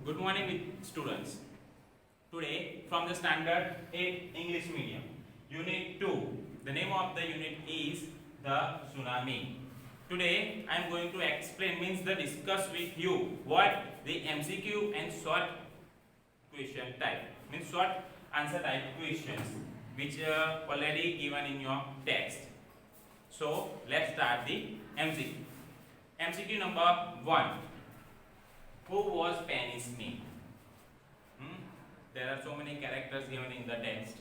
Good morning with students. Today from the standard 8 English medium, unit 2. The name of the unit is the tsunami. Today I am going to explain means the discuss with you what the MCQ and short question type means short answer type questions which are already given in your text. So let's start the MCQ. MCQ number 1. Who was Penny Smith? There are so many characters given in the text,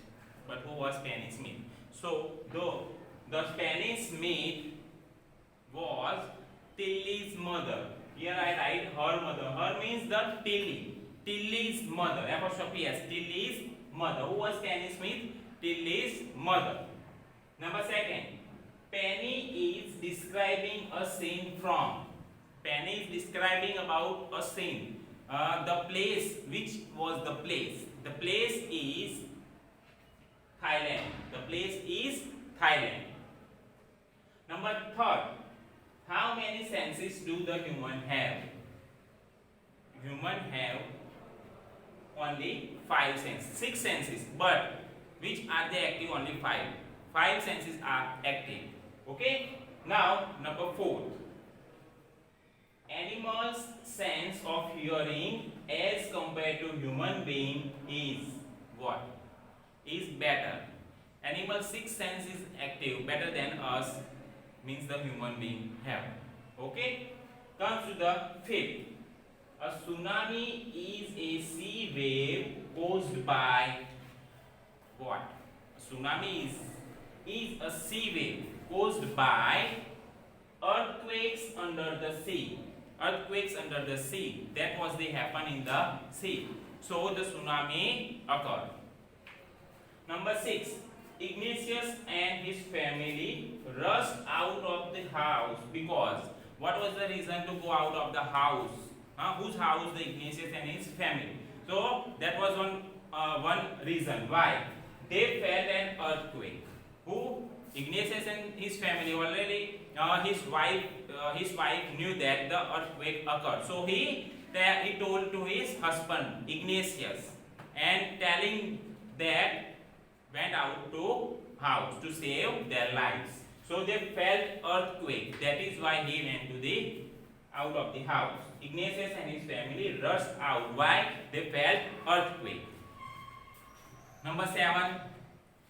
but who was Penny Smith? So, the Penny Smith was Tilly's mother. Here I write her mother. Her means the Tilly. Tilly's mother. Apostrophe S. Tilly's mother. Who was Penny Smith? Tilly's mother. Number 2. Penny is describing a scene from. Penny is describing about a scene. The place, which was the place? The place is Thailand. The place is Thailand. Number 3. How many senses do the human have? Human have only 5 senses, 6 senses, but which are they active? Only 5. 5 senses are active. Okay. Now number 4. Animals' sense of hearing as compared to human being is what? Is better. Animal 6 sense is active, better than us, means the human being have. Okay? Comes to the 5th. A tsunami is a sea wave caused by what? A tsunami is a sea wave caused by earthquakes under the sea. Earthquakes under the sea, that was they happen in the sea, so the tsunami occurred. Number 6. Ignatius and his family rushed out of the house because what was the reason to go out of the house? Whose house? The Ignatius and his family. So that was one reason why they felt an earthquake. Who? Ignatius and his family. Already his wife knew that the earthquake occurred. So he told to his husband Ignatius, and telling that went out to house to save their lives. So they felt earthquake. That is why he went to the out of the house. Ignatius and his family rushed out. Why? They felt earthquake. Number 7.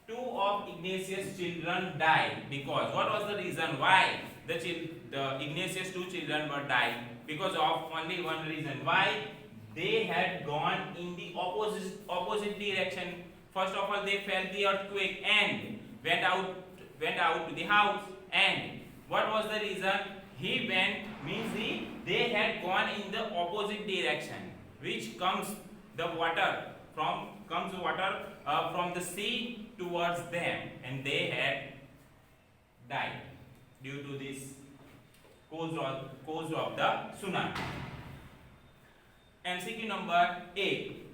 2 of Ignatius' children died because what was the reason why the Ignatius' 2 children were died? Because of only one reason. Why? They had gone in the opposite direction. First of all, they felt the earthquake and went out to the house. And what was the reason? He went means they had gone in the opposite direction, which comes the water from the sea towards them, and they had died due to this cause of the tsunami. MCQ number 8.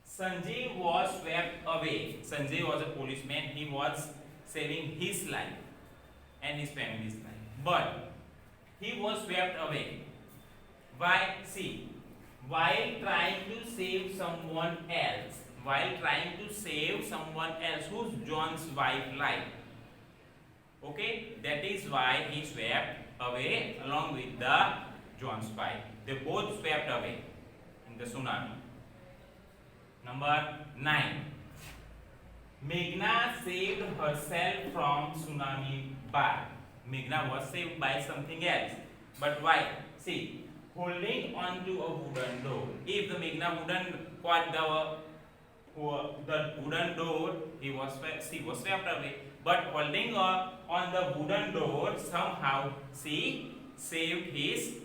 Sanjay was swept away. Sanjay was a policeman. He was saving his life and his family's life, but he was swept away. Why? See, while trying to save someone else, who's John's wife life. Okay, that is why he swept away along with the John's wife. They both swept away in the tsunami. Number 9. Meghna saved herself from tsunami by. Meghna was saved by something else. But why? See, holding on to a wooden door. If the Meghna wouldn't caught the wooden door, she was swept away. But holding on the wooden door, somehow she saved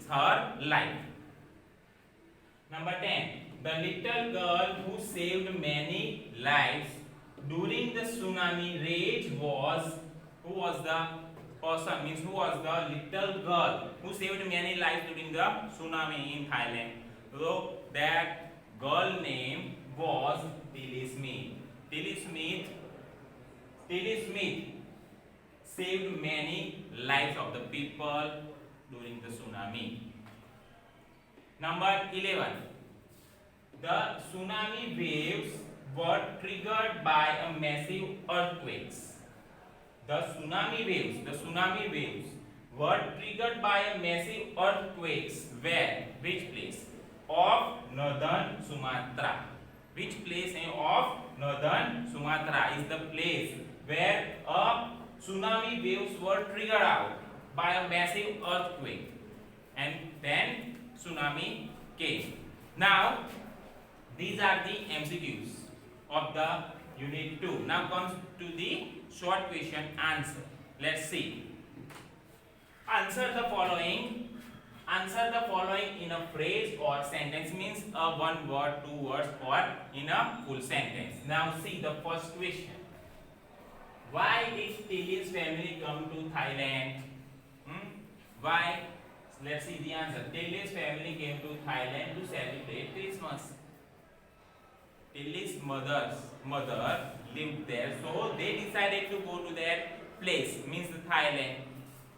her life. Number 10. The little girl who saved many lives during the tsunami rage was, who was the person? Means who was the little girl who saved many lives during the tsunami in Thailand? So that girl name was Tilly Smith. Tilly Smith saved many lives of the people during the tsunami. Number 11. the tsunami waves were triggered by a massive earthquakes. The tsunami waves were triggered by a massive earthquakes. Where? Which place? Of northern Sumatra. Which place of northern Sumatra is the place where a tsunami waves were triggered out by a massive earthquake, and then tsunami came. Now these are the MCQs of the unit 2. Now comes to the short question answer. Let's see. Answer the following in a phrase or sentence, means a one word, two words, or in a full sentence. Now see the first question. Why did Tilly's family come to Thailand? Why? Let's see the answer. Tilly's family came to Thailand to celebrate Christmas. Tilly's mother lived there, so they decided to go to that place, means the Thailand.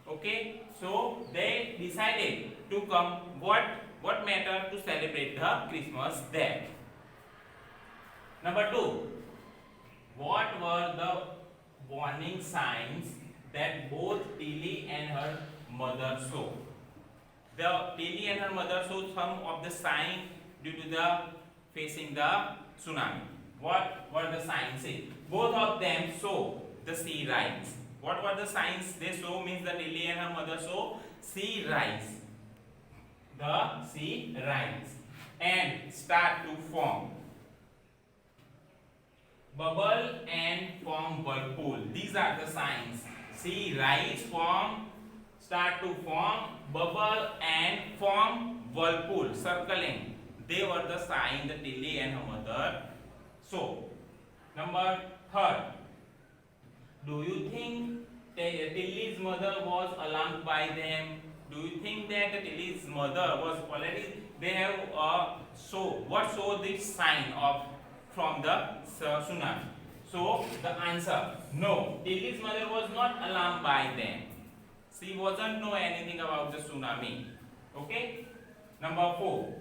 Okay, so they decided to come. What matter to celebrate the Christmas there? Number 2. What were the warning signs that both Tilly and her mother saw? Tilly and her mother saw some of the signs due to the facing the tsunami. What were the signs? Both of them saw the sea rise. What were the signs they saw? Means the Tilly and her mother saw sea rise. The sea rise and start to form bubble and form whirlpool. These are the signs. Sea rise, start to form bubble and form whirlpool, circling. They were the sign that Tilly and her mother saw. Number 3. Do you think Tilly's mother was alarmed by them? Do you think that Tilly's mother was already, they have saw this sign of from the tsunami? So the answer, no. Tilly's mother was not alarmed by them. She wasn't know anything about the tsunami. Okay. Number 4.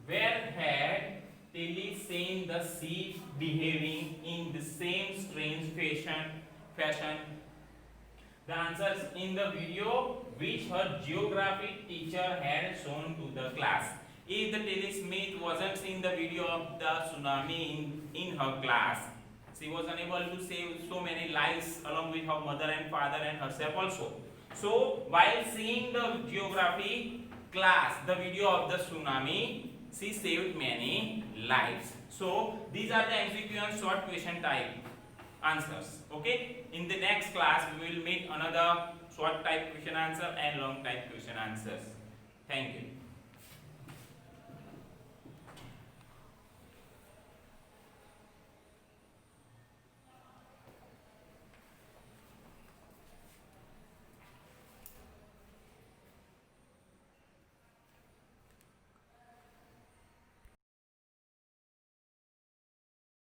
Where had Tilly seen the sea behaving in the same strange fashion? The answer is in the video which her geography teacher had shown to the class. If the Tilly Smith wasn't seeing the video of the tsunami in her class, she was unable to save so many lives along with her mother and father and herself also. So while seeing the geography class, the video of the tsunami, she saved many lives. So these are the MCQ and short question type answers. Okay. In the next class, we will meet another short type question answer and long type question answers. Thank you.